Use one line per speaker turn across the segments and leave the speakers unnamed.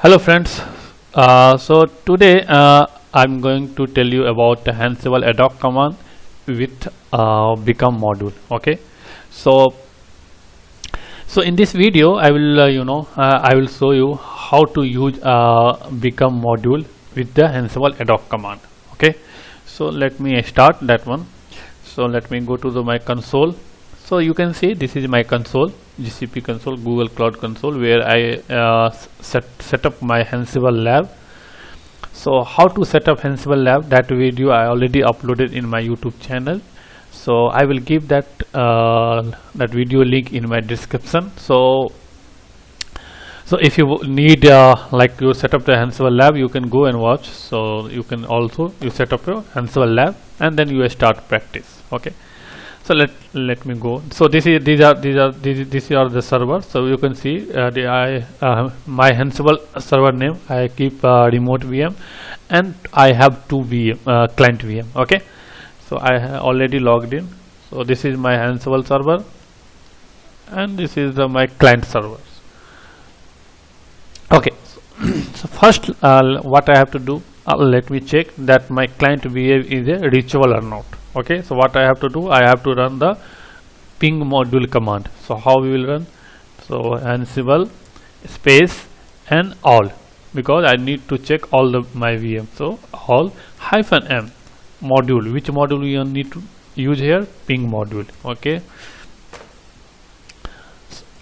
Hello friends, so today I'm going to tell you about the Ansible ad hoc command with become module. Okay, so in this video I will I will show you how to use become module with the Ansible ad hoc command. Okay, so let me start that one. So let me go to my console. So you can see this is my console, GCP console, Google Cloud Console, where I set up my Ansible lab. So how to set up Ansible lab, that video I already uploaded in my YouTube channel. So I will give that that video link in my description. So if you need like you set up the Ansible lab, you can go and watch. So you can also set up your Ansible lab and then you start practice. Okay. So let me go. So these are the servers. So you can see my Ansible server name. I keep remote VM, and I have two VM client VM. Okay, so I already logged in. So this is my Ansible server, and this is my client servers. Okay, so first what I have to do, let me check that my client VM is a reachable or not. Okay, so what I have to do, I have to run the ping module command. So how we will run? So Ansible space and all, because I need to check all my VM. So all -m module, which module we need to use here? Ping module. Okay,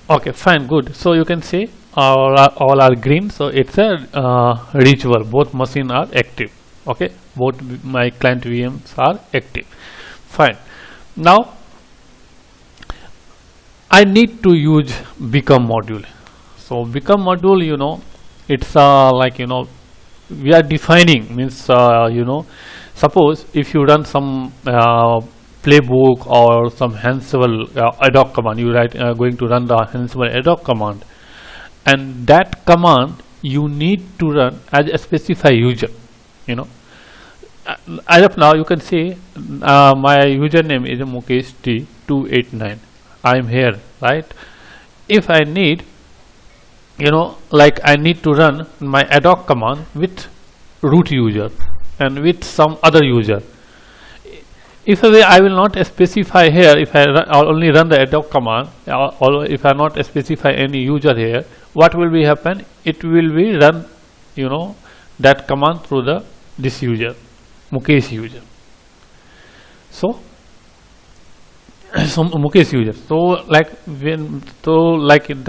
okay, fine, good. So you can see all are green, so it's a reachable, both machines are active. Okay, both my client VMs are active. Fine. Now I need to use become module. So become module, you know, it's like, you know, we are defining, means you know, suppose if you run some playbook or some Ansible ad hoc command, you write going to run the Ansible ad hoc command, and that command you need to run as a specified user. You know, as of now you can see my username is Mukesh T289. I am here, right? If I need, you know, like I need to run my ad hoc command with root user and with some other user, if I will not specify here, if I only run the ad hoc command, or if I not specify any user here, what will be happen? It will be run, you know, that command through this user, Mukesh user. So Mukesh user. So like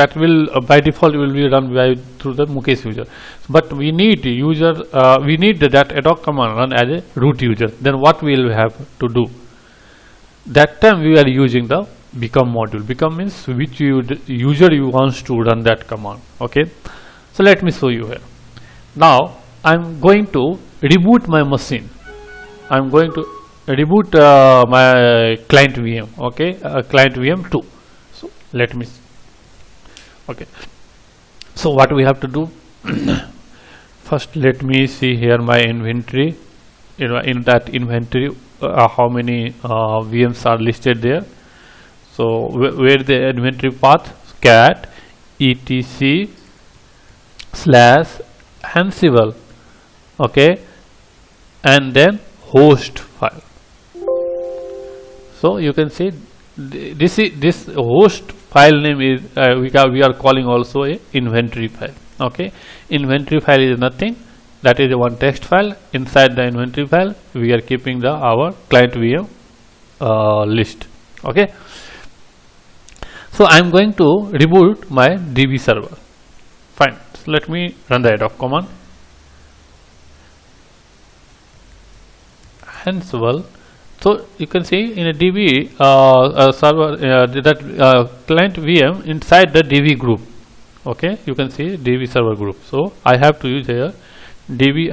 that will by default will be run through the Mukesh user. But we need user. We need that ad hoc command run as a root user. Then what we will have to do? That time we are using the become module. Become means which user you wants to run that command. Okay. So let me show you here. Now I am going to reboot my machine. I am going to reboot my client VM. Okay, client VM 2. So let me. Okay. So what we have to do? First, let me see here my inventory. You know, in that inventory, how many VMs are listed there. So where the inventory path? Cat etc / Ansible. Okay, and then host file. So you can see this host file name is we are calling also a inventory file. Okay, inventory file is nothing, that is one text file. Inside the inventory file we are keeping our client VM list. Okay, so I am going to reboot my DB server. Fine, so let me run the ad hoc command. Ansible. So you can see in a DB server that client VM inside the DB group. Okay, you can see DB server group. So I have to use here DB_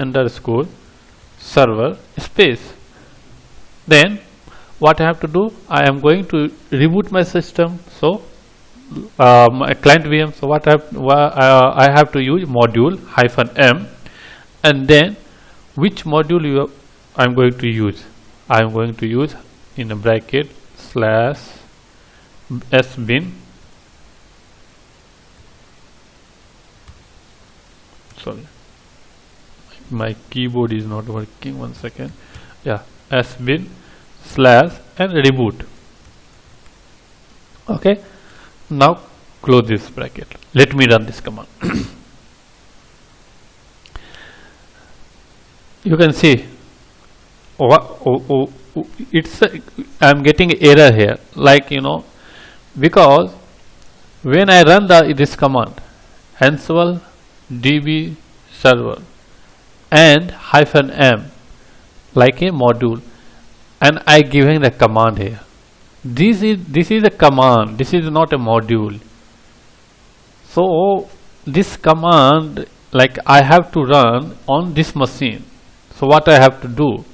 server space. Then what I have to do? I am going to reboot my system. So my client VM. So what I have to use module -m, and then which module I am going to use. I am going to use in a bracket /sbin sorry, my keyboard is not working, 1 second. Yeah, sbin slash and reboot. Okay, now close this bracket. Let me run this command. You can see it's I'm getting error here, like because when I run this command Ansible db server and -m like a module, and I giving the command here. This is a command, this is not a module. So this command, like, I have to run on this machine. So what I have to do,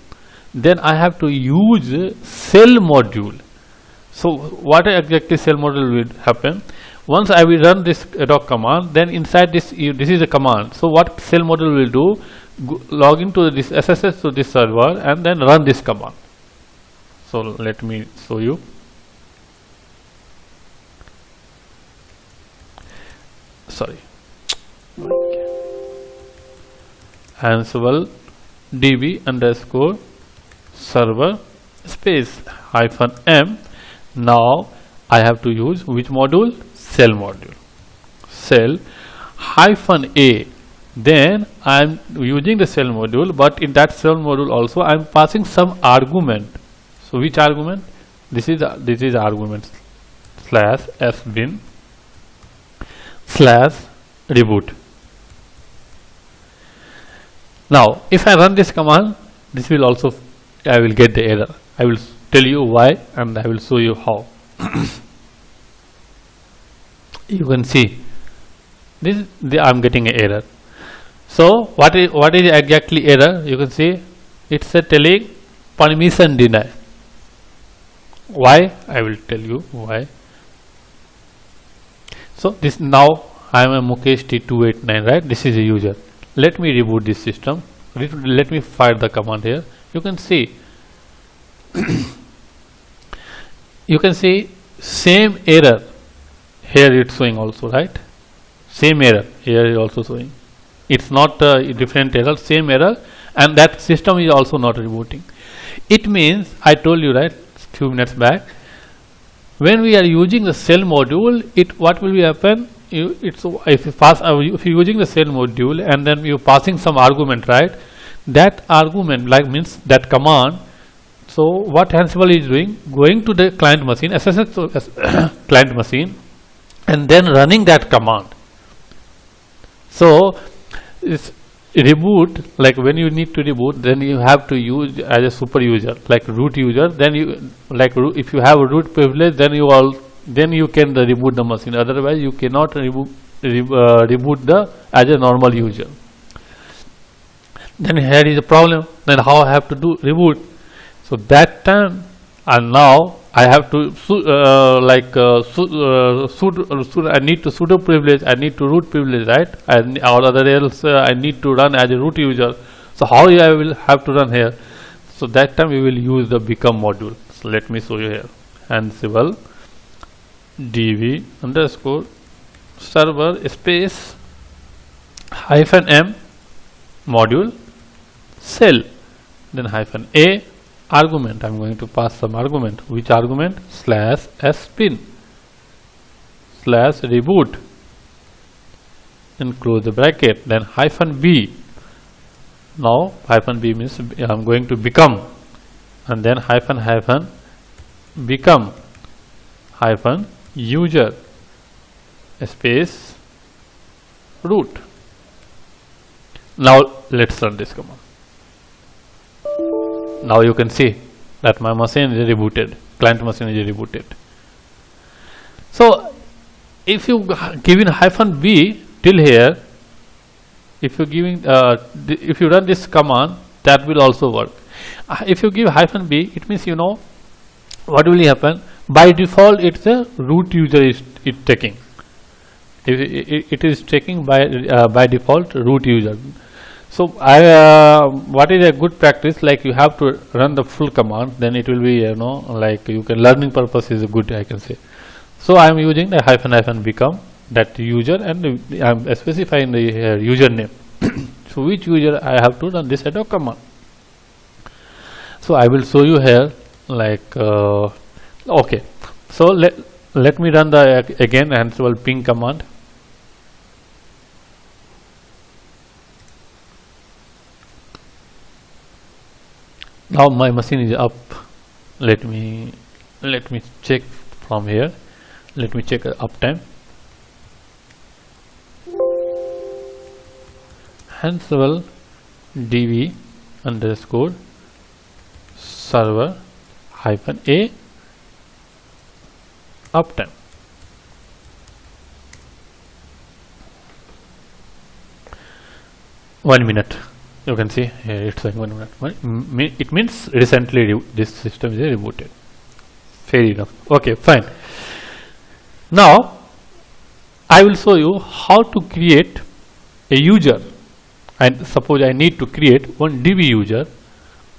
then I have to use shell module. So what exactly shell module will happen? Once I will run this doc command, then inside this is a command. So what shell module will do, log into this SSH to this server and then run this command. So let me show you. Sorry, Ansible db underscore server space -m. Now I have to use which module? Shell module. Shell -a. Then I am using the shell module, but in that shell module also I am passing some argument. So which argument? This is argument /sbin /reboot. Now if I run this command, this will also, I will get the error. I will tell you why and I will show you how. You can see this, I am getting an error. So what is exactly error? You can see it's a telling permission deny. Why? I will tell you why. So this, now I am a Mukesh T289, right? This is a user. Let me reboot this system. Let me fire the command here. You can see you can see same error here, it's showing also, right? Same error here is also showing. It's not a different error, same error, and that system is also not rebooting. It means, I told you, right, few minutes back, when we are using the shell module, what will be happen? If you're using the shell module and then you're passing some argument, right? That argument, like, means that command. So what Ansible is doing, going to the client machine, SSH client machine, and then running that command. So it's reboot, like when you need to reboot, then you have to use as a super user, like root user. Then you, like, if you have a root privilege, then you can reboot the machine. Otherwise you cannot reboot as a normal user. Then here is a problem. Then how I have to do reboot? So that time, and now I have to I need to sudo privilege, I need to root privilege, right? Or other else I need to run as a root user. So how I will have to run here? So that time we will use the become module. So let me show you here. Ansible db underscore server space -m module shell, then -a argument. I'm going to pass some argument. Which argument? /sbin /reboot, and close the bracket, then -b. Now -b means I'm going to become, and then become user space root. Now let's run this command. Now you can see that my machine is rebooted, client machine is rebooted. So if you give in -b till here, if you giving if you run this command, that will also work. If you give -b, it means, what will happen? By default, it's a root user is taking. It is taking by default root user. So what is a good practice? Like, you have to run the full command, then it will be, like, you can, learning purpose is good, I can say. So I am using the -become, that user, and I am specifying the username. So which user I have to run this adhoc command? So I will show you here, like okay. So let me run the again Ansible ping command. Now my machine is up. Let me check from here. Let me check uptime. Ansible db underscore server hyphen a uptime. One minute. You can see here it's like 1 minute. It means recently this system is rebooted. Fair enough. Okay, fine. Now I will show you how to create a user. And suppose I need to create one DB user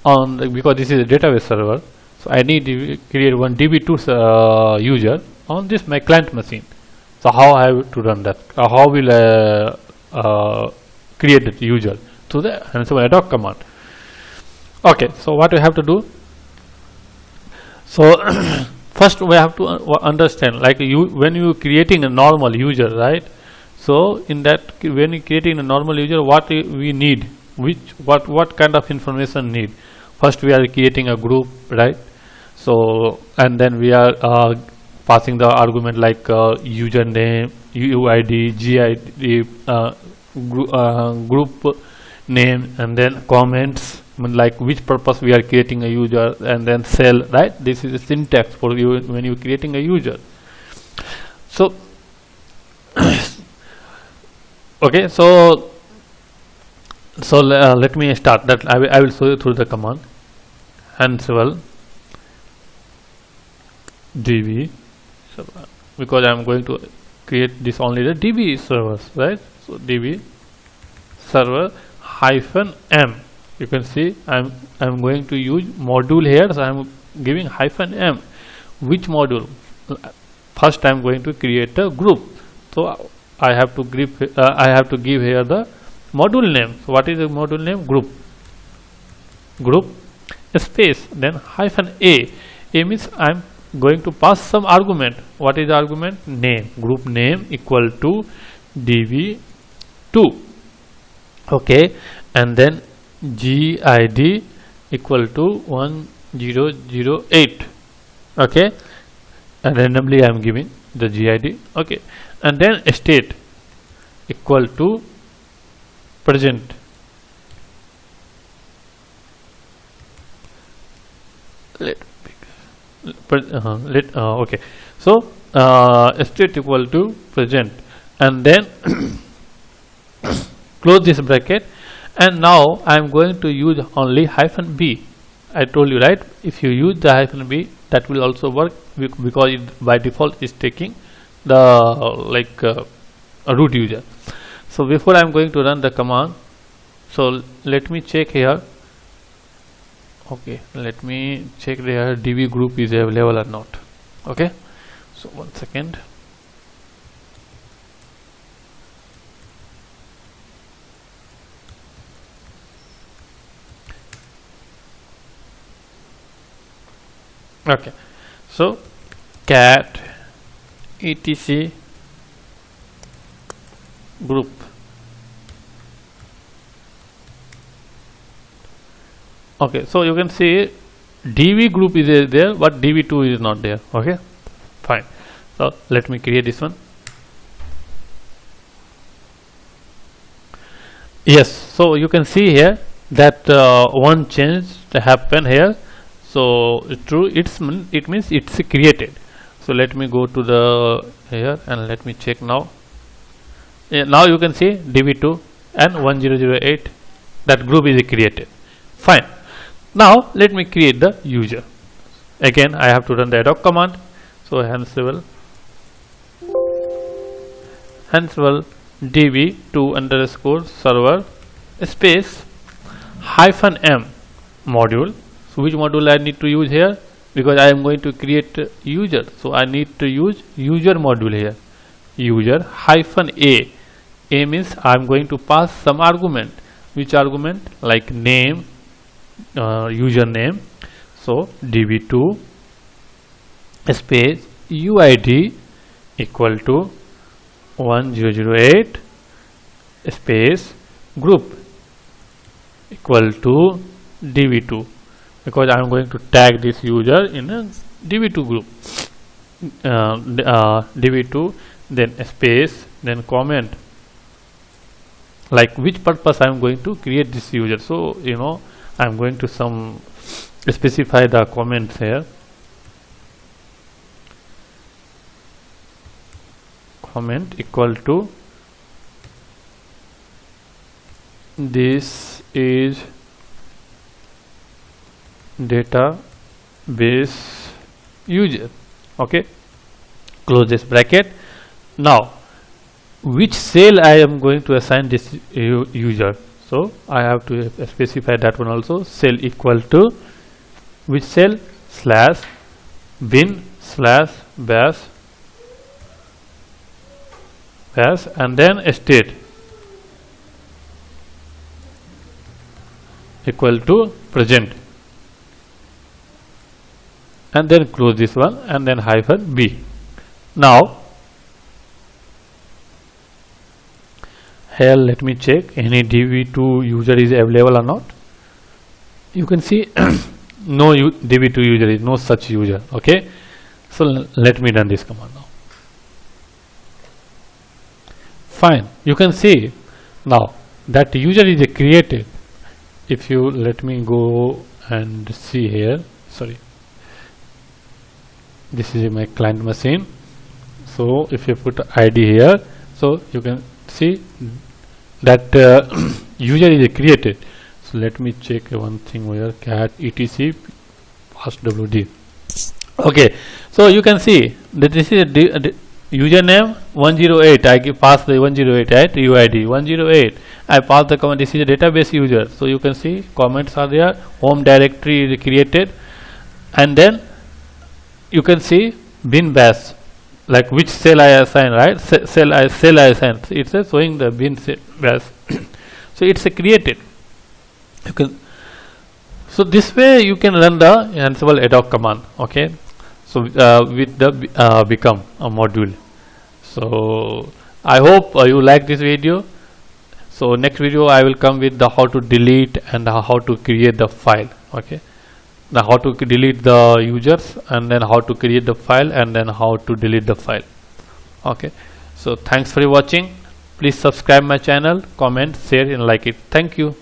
on because this is a database server. So I need to create one DB2 user on this my client machine. So how I have to run that? How will I create that user? To the Ansible adhoc command. Okay, so what we have to do? So first we have to understand, like when you creating a normal user, right? So in that, when you creating a normal user, what we need, what kind of information need? First we are creating a group, right? So and then we are passing the argument like username, UID, GID, group name, and then comments, like which purpose we are creating a user, and then cell, right? This is the syntax for you when you creating a user. So okay, so let me start that. I will show you through the command Ansible db server, because I am going to create this only the DB servers, right? So DB server hyphen m. You can see I'm going to use module here, so I'm giving hyphen m. Which module? First I'm going to create a group, so I have to give here the module name. So what is the module name? Group space, then hyphen a. A means I'm going to pass some argument. What is the argument? Name. Group name equal to db2. Okay, and then GID equal to 1008. Okay, and randomly I am giving the GID. Okay, and then state equal to present. Okay, so state equal to present, and then close this bracket, and now I am going to use only hyphen b. I told you, right? If you use the hyphen b, that will also work because it by default is taking the a root user. So before I am going to run the command, so let me check here. Okay, let me check there DB group is available or not. Okay, so 1 second. Okay, so cat etc group. Okay, so you can see DB group is there, but DB2 is not there. Okay, fine. So let me create this one. Yes, so you can see here that one change happened here. So true, it means it's created. So let me go to the here and let me check now. Now you can see DB2 and 1008, that group is created. Fine. Now let me create the user. Again I have to run the adhoc command. So Ansible db2 underscore server space hyphen m module. So which module I need to use here? Because I am going to create a user, so I need to use user module here. User hyphen a. A means I am going to pass some argument. which argument, like name, username. So db2 space uid equal to 1008 space group equal to db2, because I am going to tag this user in a db2 group. db2 then space then comment, like which purpose I am going to create this user. So I am going to specify the comments here. Comment equal to this is database user. Okay, close this bracket. Now which cell I am going to assign this user, so I have to specify that one also. Cell equal to which cell, slash bin slash bash and then state equal to present, and then close this one and then hyphen b. Now here let me check any db2 user is available or not. You can see no db2 user is no such user. Okay, so let me run this command now. Fine, you can see now that user is created. If you let me go and see here, sorry, this is my client machine. So if you put ID here, so you can see that user is created. So let me check one thing here, cat etc passwd. Okay, so you can see that this is a username 108. I pass the 108 at uid 108. I pass the command. This is a database user. So you can see comments are there. Home directory is created, and then you can see bin bash, like which cell I assign, right? Cell I assign. It's showing the bin bash. So it's created. You can. So this way you can run the Ansible ad hoc command. Okay. So with the become a module. So I hope you like this video. So next video I will come with the how to delete and how to create the file. Okay, now how to delete the users, and then how to create the file, and then how to delete the file. Okay, so thanks for watching. Please subscribe my channel, comment, share and like it. Thank you.